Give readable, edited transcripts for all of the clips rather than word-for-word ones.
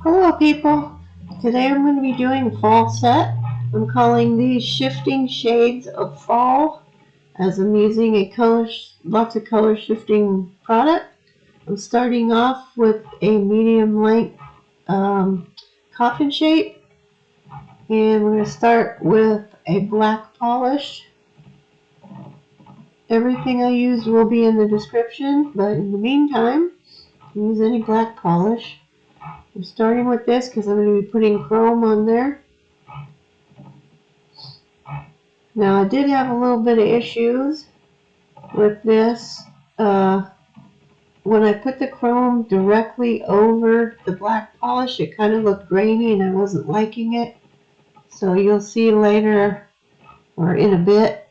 Hello people, today I'm going to be doing fall set. I'm calling these shifting shades of fall as I'm using a lots of color shifting product. I'm starting off with a medium length coffin shape, and we're going to start with a black polish. Everything I used will be in the description, but in the meantime, use any black polish. I'm starting with this because I'm going to be putting chrome on there. Now I did have a little bit of issues with this. When I put the chrome directly over the black polish, it kind of looked grainy and I wasn't liking it. So you'll see later, or in a bit,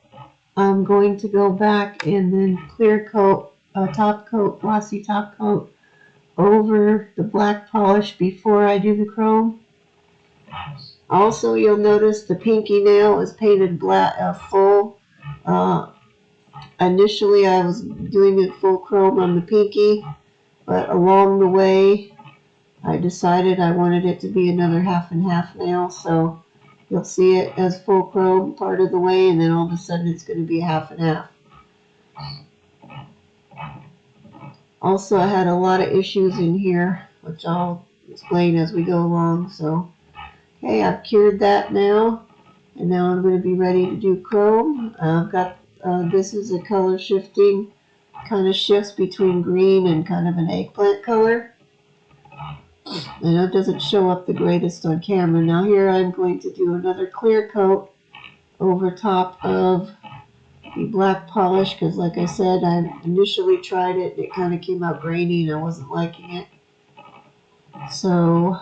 I'm going to go back and then clear coat, top coat, glossy top coat over the black polish before I do the chrome. Also, you'll notice the pinky nail is painted black, full. Initially, I was doing it full chrome on the pinky, but along the way, I decided I wanted it to be another half and half nail, so you'll see it as full chrome part of the way, and then all of a sudden it's going to be half and half. Also, I had a lot of issues in here, which I'll explain as we go along. So, okay, I've cured that now, and now I'm going to be ready to do chrome. I've got this is a color shifting, kind of shifts between green and kind of an eggplant color. I know it doesn't show up the greatest on camera. Now here I'm going to do another clear coat over top of the black polish because, like I said, I initially tried it and it kind of came out grainy and I wasn't liking it. So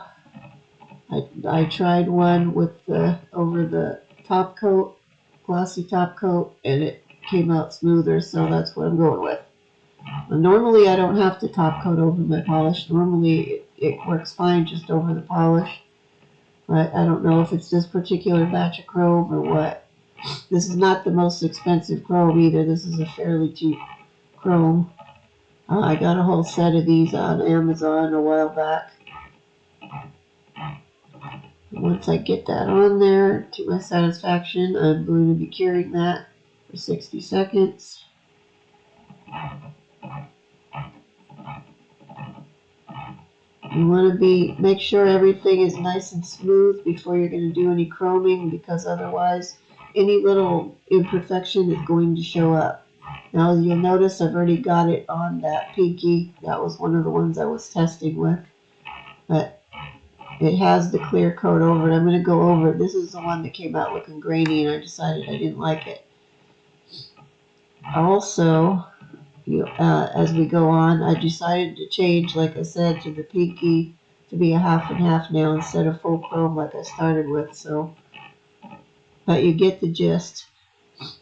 I tried one with over the top coat, glossy top coat, and it came out smoother, so that's what I'm going with. Normally I don't have to top coat over my polish. Normally it works fine just over the polish. But I don't know if it's this particular batch of chrome or what. This is not the most expensive chrome either. This is a fairly cheap chrome. I got a whole set of these on Amazon a while back. Once I get that on there to my satisfaction, I'm going to be curing that for 60 seconds. You want to make sure everything is nice and smooth before you're going to do any chroming, because otherwise any little imperfection is going to show up. Now you'll notice I've already got it on that pinky. That was one of the ones I was testing with. But it has the clear coat over it. I'm going to go over it. This is the one that came out looking grainy and I decided I didn't like it. Also, as we go on, I decided to change, like I said, to the pinky to be a half and half nail instead of full chrome like I started with. So, but you get the gist.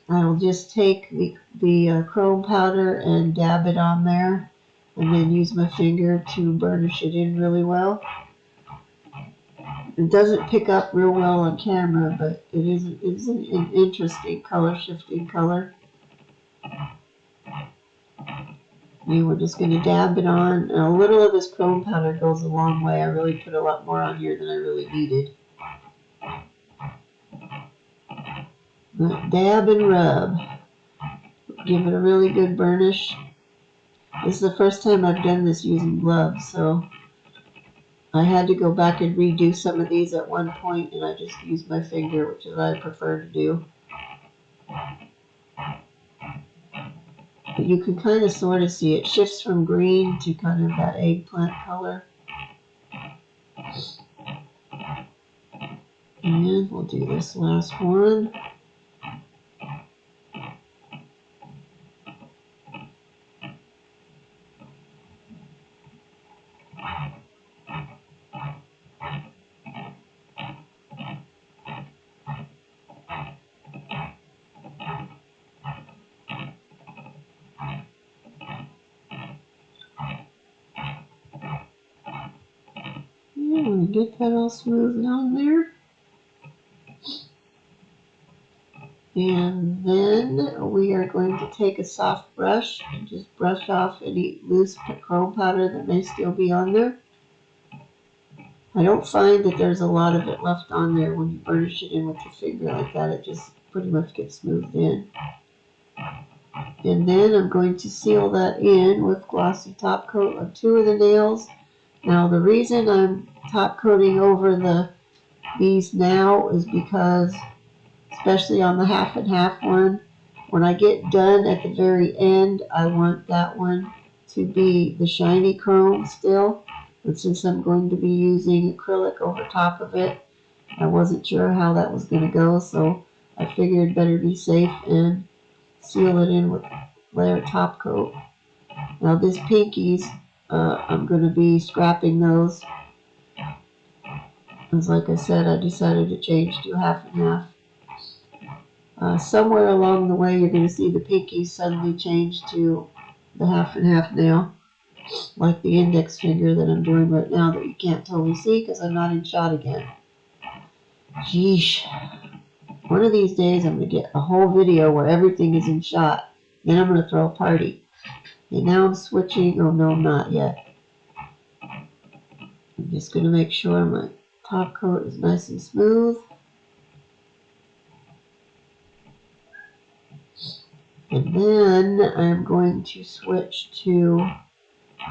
I'll just take the chrome powder and dab it on there, and then use my finger to burnish it in really well. It doesn't pick up real well on camera, but it's an interesting color shifting color. And we're just going to dab it on. And a little of this chrome powder goes a long way. I really put a lot more on here than I really needed. Dab and rub. Give it a really good burnish. This is the first time I've done this using gloves, so I had to go back and redo some of these at one point, and I just used my finger, which is what I prefer to do. But you can kind of sort of see it shifts from green to kind of that eggplant color. And we'll do this last one. And get that all smoothed on there. And then we are going to take a soft brush and just brush off any loose chrome powder that may still be on there. I don't find that there's a lot of it left on there when you burnish it in with your finger like that. It just pretty much gets smoothed in. And then I'm going to seal that in with glossy top coat on 2 of the nails. Now the reason I'm top coating over these now is because, especially on the half and half one, when I get done at the very end, I want that one to be the shiny chrome still. And since I'm going to be using acrylic over top of it, I wasn't sure how that was going to go, so I figured better be safe and seal it in with layer top coat. Now these pinkies, I'm going to be scrapping those. Because like I said, I decided to change to half and half. Somewhere along the way, you're going to see the pinkies suddenly change to the half and half nail, like the index finger that I'm doing right now that you can't totally see because I'm not in shot again. Sheesh. One of these days I'm going to get a whole video where everything is in shot. Then I'm going to throw a party. And now I'm switching. Oh no, not yet. I'm just going to make sure my top coat is nice and smooth. And then I'm going to switch to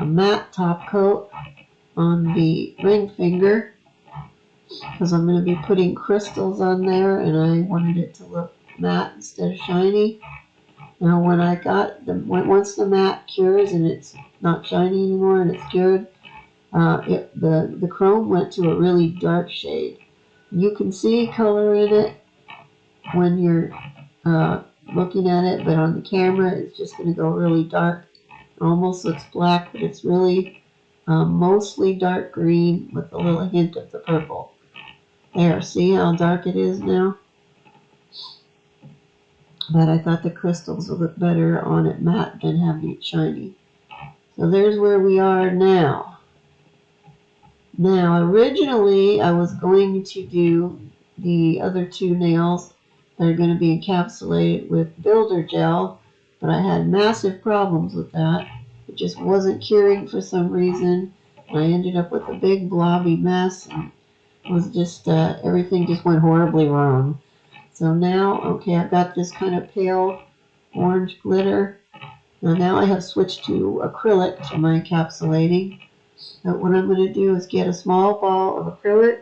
a matte top coat on the ring finger because I'm going to be putting crystals on there and I wanted it to look matte instead of shiny. Now when I got once the matte cures and it's not shiny anymore and it's cured, the chrome went to a really dark shade. You can see color in it when you're looking at it, but on the camera it's just going to go really dark. It almost looks black, but it's really mostly dark green with a little hint of the purple. There, see how dark it is now? But I thought the crystals would look better on it matte than having it shiny. So there's where we are now. Now, originally I was going to do the other 2 nails that are going to be encapsulated with builder gel, but I had massive problems with that. It just wasn't curing for some reason, and I ended up with a big blobby mess, and it was just, everything just went horribly wrong. So now, okay, I've got this kind of pale orange glitter. Now I have switched to acrylic for my encapsulating. But what I'm going to do is get a small ball of acrylic.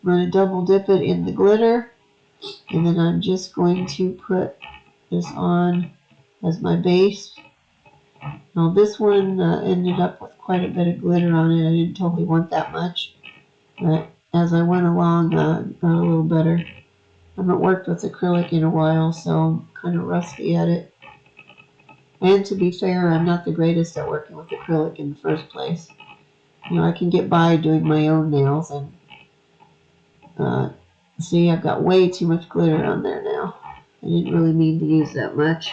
I'm going to double dip it in the glitter. And then I'm just going to put this on as my base. Now this one ended up with quite a bit of glitter on it. I didn't totally want that much. But as I went along, it got a little better. I haven't worked with acrylic in a while, so I'm kind of rusty at it. And to be fair, I'm not the greatest at working with acrylic in the first place. You know, I can get by doing my own nails, and see, I've got way too much glitter on there now. I didn't really mean to use that much.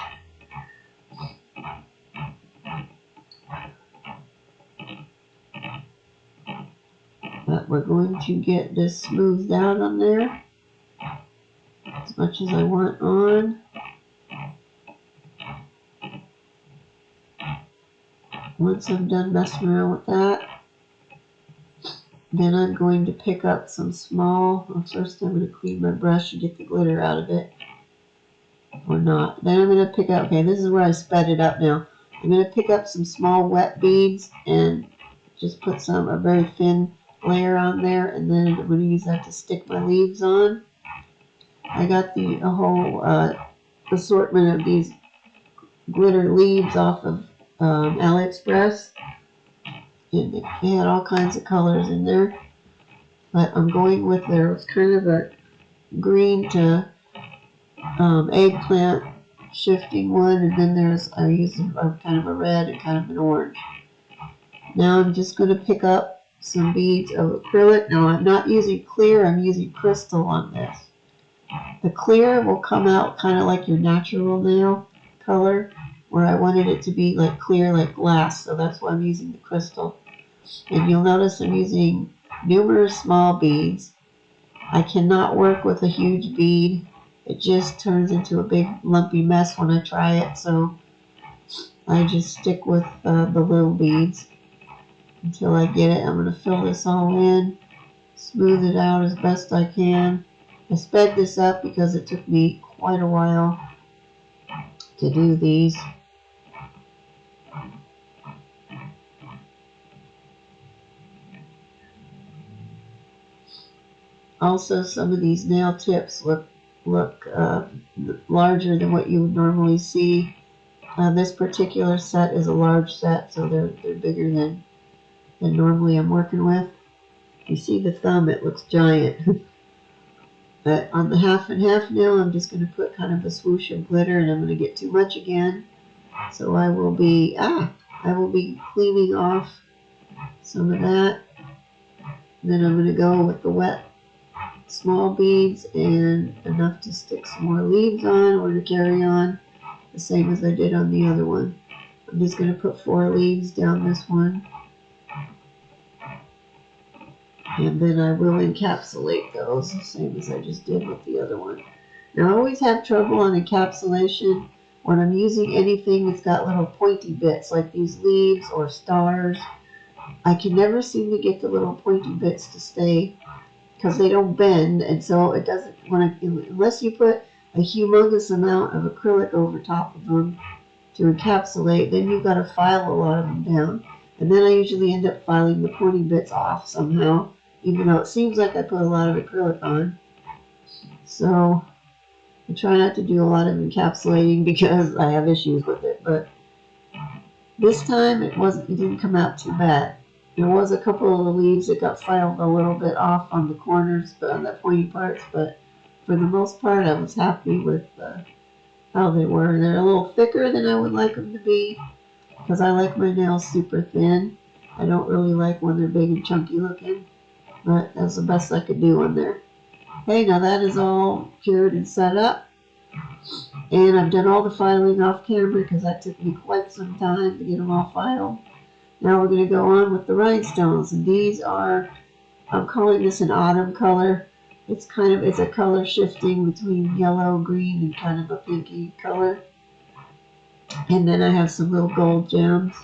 But we're going to get this smoothed out on there as much as I want on. Once I'm done messing around with that, then I'm going to pick up some small, well, first I'm going to clean my brush and get the glitter out of it, or not. Then I'm going to pick up, okay, this is where I sped it up now. I'm going to pick up some small wet beads and just put a very thin layer on there, and then I'm going to use that to stick my leaves on. I got a whole assortment of these glitter leaves off of AliExpress. And they had all kinds of colors in there. But I'm going with it's kind of a green to eggplant shifting one, and then I use kind of a red and kind of an orange. Now I'm just going to pick up some beads of acrylic. Now I'm not using clear, I'm using crystal on this. The clear will come out kind of like your natural nail color, where I wanted it to be like clear like glass, so that's why I'm using the crystal. And you'll notice I'm using numerous small beads. I cannot work with a huge bead. It just turns into a big lumpy mess when I try it, so I just stick with the little beads until I get it. I'm going to fill this all in. smooth it out as best I can. I sped this up because it took me quite a while to do these. Also, some of these nail tips look larger than what you would normally see. This particular set is a large set, so they're bigger than normally I'm working with. You see the thumb, it looks giant. But on the half and half nail, I'm just going to put kind of a swoosh of glitter, and I'm going to get too much again. So I will be cleaning off some of that. Then I'm going to go with the wet small beads and enough to stick some more leaves on or to carry on, the same as I did on the other one. I'm just going to put 4 leaves down this one. And then I will encapsulate those, the same as I just did with the other one. Now I always have trouble on encapsulation when I'm using anything that's got little pointy bits like these leaves or stars. I can never seem to get the little pointy bits to stay because they don't bend, and so it doesn't, unless you put a humongous amount of acrylic over top of them to encapsulate, then you've got to file a lot of them down. And then I usually end up filing the pointy bits off somehow, even though it seems like I put a lot of acrylic on. So I try not to do a lot of encapsulating because I have issues with it. But this time it didn't come out too bad. There was a couple of the leaves that got filed a little bit off on the corners, but on the pointy parts. But for the most part, I was happy with how they were. They're a little thicker than I would like them to be, because I like my nails super thin. I don't really like when they're big and chunky looking, but that's the best I could do on there. Okay, now that is all cured and set up. And I've done all the filing off camera because that took me quite some time to get them all filed. Now we're going to go on with the rhinestones. And these are, I'm calling this an autumn color. It's a color shifting between yellow, green, and kind of a pinky color. And then I have some little gold gems.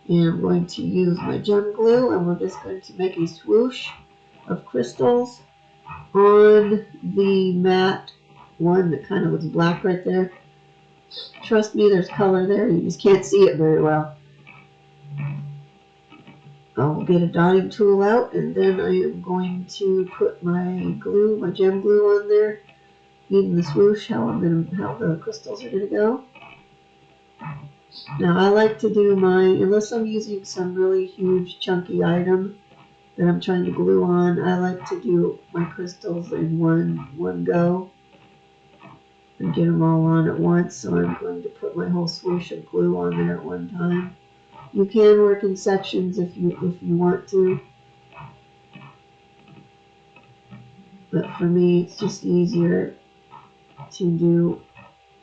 And I'm going to use my gem glue, and we're just going to make a swoosh of crystals on the matte one that kind of looks black right there. Trust me, there's color there. You just can't see it very well. I'll get a dotting tool out, and then I am going to put my glue, my gem glue on there, using the swoosh, how the crystals are going to go. Now I like to do mine, unless I'm using some really huge chunky item that I'm trying to glue on, I like to do my crystals in one go and get them all on at once. So I'm going to put my whole swoosh of glue on there at one time. You can work in sections if you want to, but for me it's just easier to do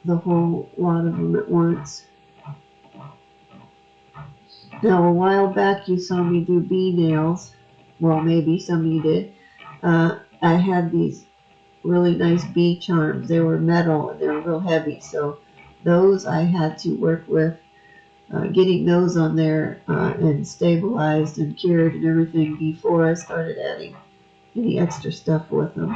the whole lot of them at once. Now a while back you saw me do bee nails. Well, maybe some of you did. I had these really nice bee charms. They were metal and they were real heavy, so those I had to work with getting those on there and stabilized and cured and everything before I started adding any extra stuff with them.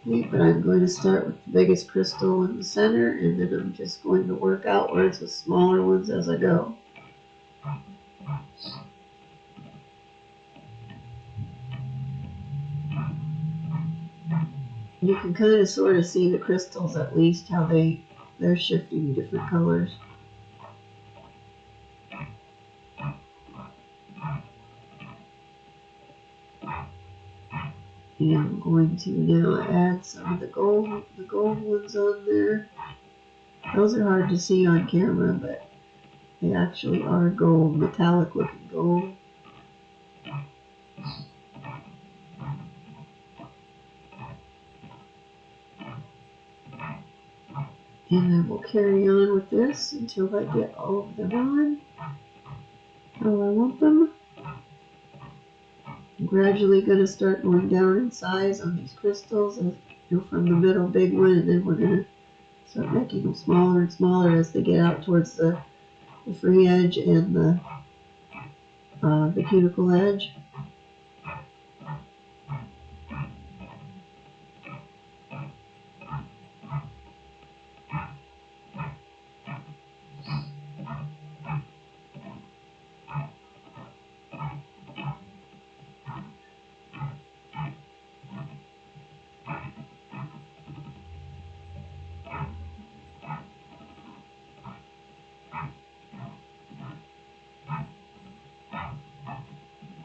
Okay, but I'm going to start with the biggest crystal in the center, and then I'm just going to work outwards with smaller ones as I go. You can kind of sort of see the crystals, at least how they're shifting different colors. And I'm going to now add some of the gold ones on there. Those are hard to see on camera, but they actually are gold, metallic looking gold. And I will carry on with this until I get all of them on how I want them. I'm gradually going to start going down in size on these crystals, and from the middle big one, and then we're going to start making them smaller and smaller as they get out towards the the free edge and the cuticle edge.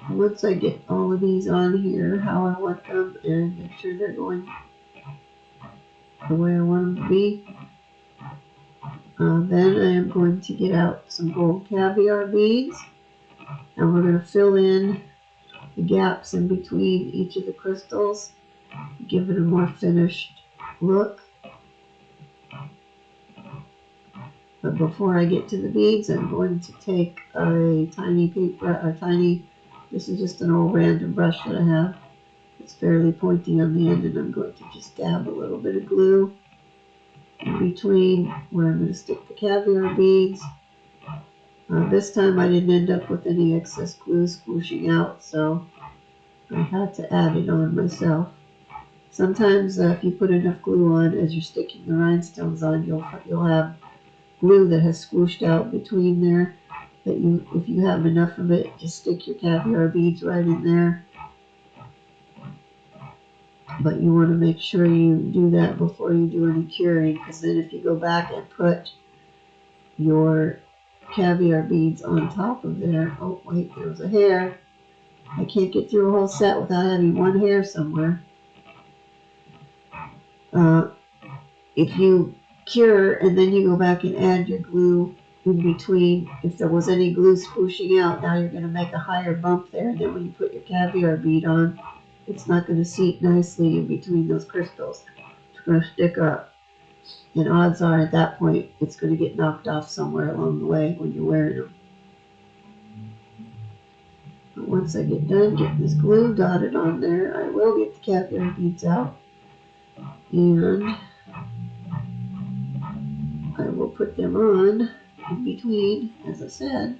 Once I get all of these on here, how I want them, and make sure they're going the way I want them to be, then I am going to get out some gold caviar beads, and we're going to fill in the gaps in between each of the crystals, give it a more finished look. But before I get to the beads, I'm going to take a tiny this is just an old random brush that I have. It's fairly pointy on the end, and I'm going to just dab a little bit of glue in between where I'm going to stick the caviar beads. This time I didn't end up with any excess glue squooshing out, so I had to add it on myself. Sometimes if you put enough glue on as you're sticking the rhinestones on, you'll have glue that has squooshed out between there. If you have enough of it, just stick your caviar beads right in there. But you want to make sure you do that before you do any curing, because then if you go back and put your caviar beads on top of there, oh wait, there was a hair. I can't get through a whole set without having one hair somewhere. If you cure and then you go back and add your glue in between, if there was any glue swooshing out, now you're going to make a higher bump there, and then when you put your caviar bead on, it's not going to seat nicely in between those crystals. It's going to stick up, and odds are at that point it's going to get knocked off somewhere along the way when you're wearing them. But once I get done getting this glue dotted on there, I will get the caviar beads out, and I will put them on in between, as I said.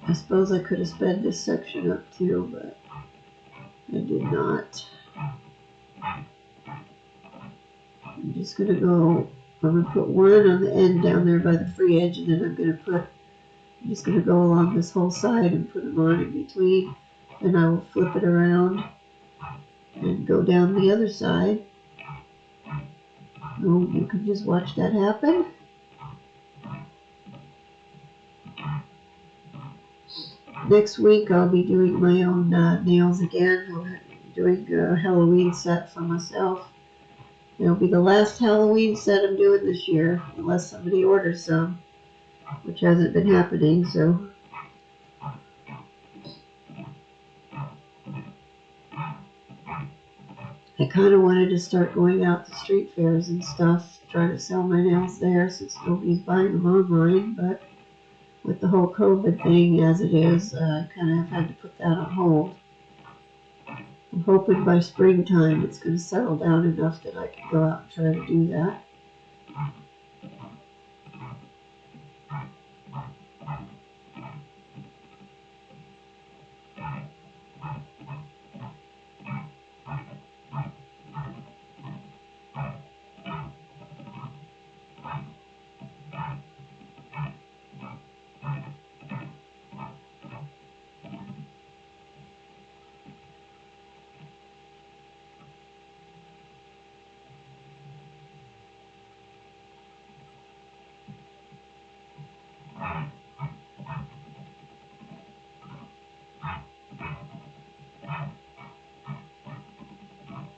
I suppose I could have sped this section up too, but I did not. I'm just going to put one on the end down there by the free edge, and then I'm just going to go along this whole side and put them on in between, and I will flip it around and go down the other side. Oh, you can just watch that happen. Next week I'll be doing my own nails again. We're doing a Halloween set for myself. It'll be the last Halloween set I'm doing this year, unless somebody orders some, which hasn't been happening, so. I kind of wanted to start going out to street fairs and stuff, try to sell my nails there since nobody's buying them online, but with the whole COVID thing as it is, I kind of had to put that on hold. I'm hoping by springtime it's going to settle down enough that I can go out and try to do that.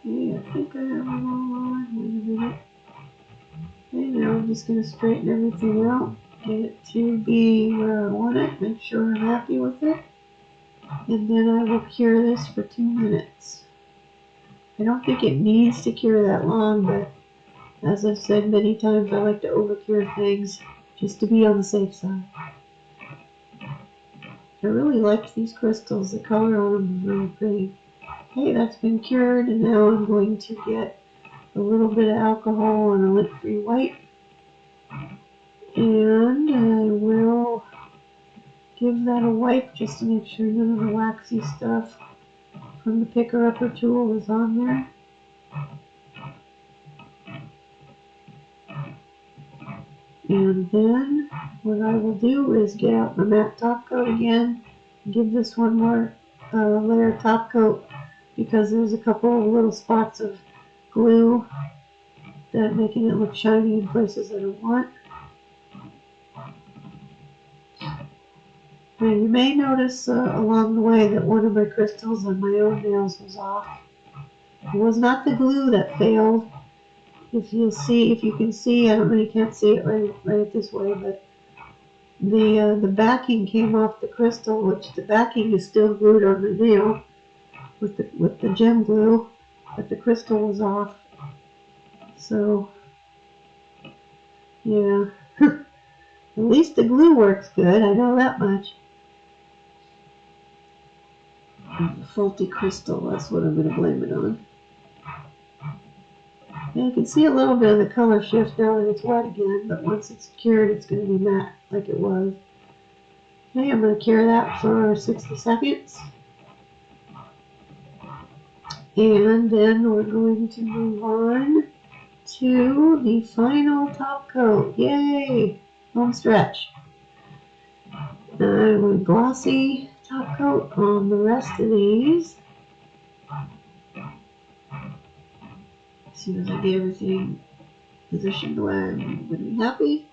Okay, I think I have them all on. Wait a minute. Okay, now I'm just going to straighten everything out, get it to be where I want it, make sure I'm happy with it, and then I will cure this for 2 minutes. I don't think it needs to cure that long, but as I've said many times, I like to over-cure things just to be on the safe side. I really like these crystals. The color on them is really pretty. Okay, that's been cured, and now I'm going to get a little bit of alcohol and a lint-free white And I will give that a wipe just to make sure none of the waxy stuff from the picker-upper tool is on there. And then what I will do is get out my matte top coat again, give this one more layer top coat because there's a couple of little spots of glue that are making it look shiny in places I don't want. Now you may notice along the way that one of my crystals on my own nails was off. It was not the glue that failed. If you can see, I don't know, you can't see it right this way, but the backing came off the crystal, which the backing is still glued on the nail with the gem glue, but the crystal was off. So yeah, at least the glue works good. I know that much. The faulty crystal, that's what I'm going to blame it on. And you can see a little bit of the color shift now that it's wet again, but once it's cured, it's going to be matte like it was. Okay, I'm going to cure that for 60 seconds. And then we're going to move on to the final top coat. Yay! Home stretch. I'm going to glossy top coat on the rest of these. As soon as I get everything positioned the way I'm going to be happy,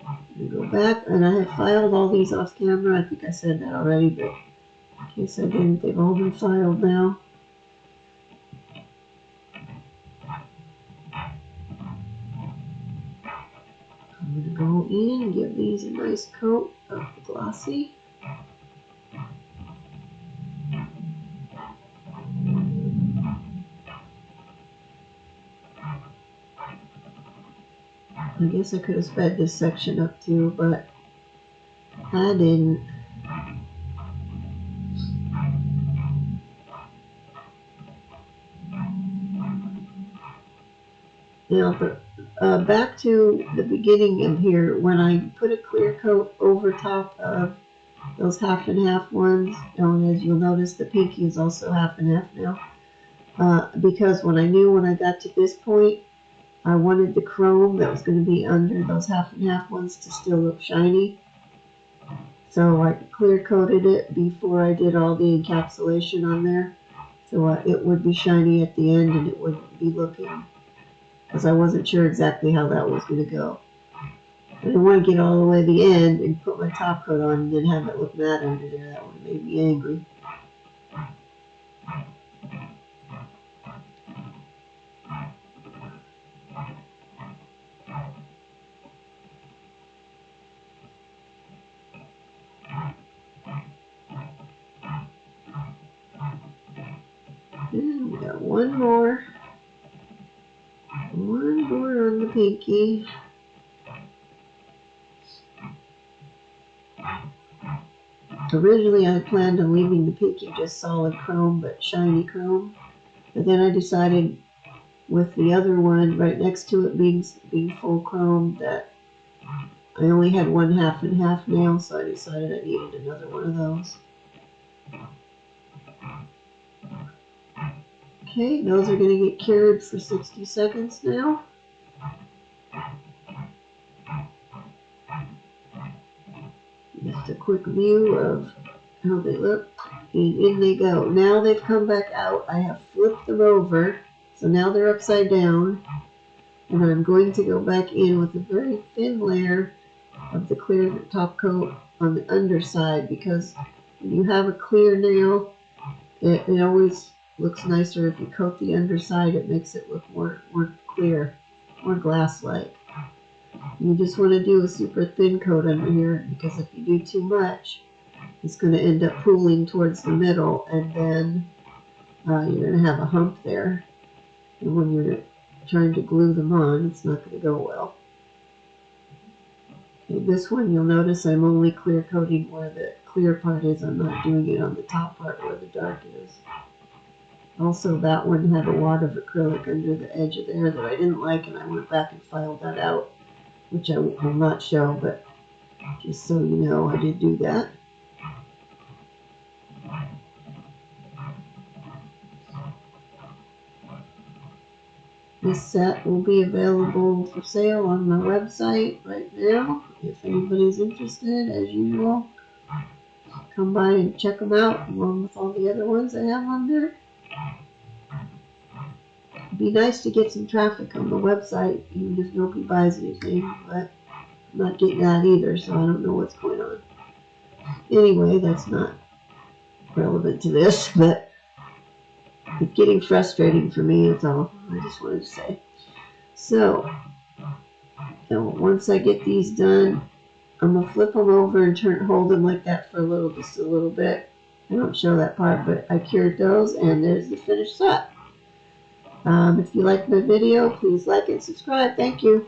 I'm going to go back, and I have filed all these off camera. I think I said that already, but in case I didn't, they've all been filed now. I'm going to go in and give these a nice coat of glossy. I guess I could have sped this section up too, but I didn't. Now, back to the beginning of here, when I put a clear coat over top of those half and half ones, and as you'll notice, the pinky is also half and half now, because when I got to this point, I wanted the chrome that was going to be under those half and half ones to still look shiny. So I clear coated it before I did all the encapsulation on there, so it would be shiny at the end and it wouldn't be looking, because I wasn't sure exactly how that was going to go. I didn't want to get all the way to the end and put my top coat on and then have it look matte under there. That would have made me angry. And we got one more on the pinky. Originally I planned on leaving the pinky just solid chrome, but shiny chrome. But then I decided with the other one right next to it being full chrome that I only had one half and half nail, so I decided I needed another one of those. Okay, those are going to get cured for 60 seconds now. Just a quick view of how they look, and in they go. Now they've come back out. I have flipped them over, so now they're upside down, and I'm going to go back in with a very thin layer of the clear top coat on the underside, because when you have a clear nail, it always looks nicer if you coat the underside. It makes it look more clear, more glass-like. You just want to do a super thin coat under here, because if you do too much, it's going to end up pooling towards the middle, and then you're going to have a hump there. And when you're trying to glue them on, it's not going to go well. Okay, this one, you'll notice I'm only clear coating where the clear part is. I'm not doing it on the top part where the dark is. Also, that one had a lot of acrylic under the edge of there that I didn't like, and I went back and filed that out which I will not show, but just so you know, I did do that. This set will be available for sale on my website right now. If anybody's interested, as usual, come by and check them out along with all the other ones I have on there. It'd be nice to get some traffic on the website, even if nobody buys anything, but I'm not getting that either, so I don't know what's going on. Anyway, that's not relevant to this, but it's getting frustrating for me, that's all I just wanted to say. So, once I get these done, I'm going to flip them over and hold them like that for just a little bit. I don't show that part, but I cured those, and there's the finished set. If you like my video, please like and subscribe. Thank you.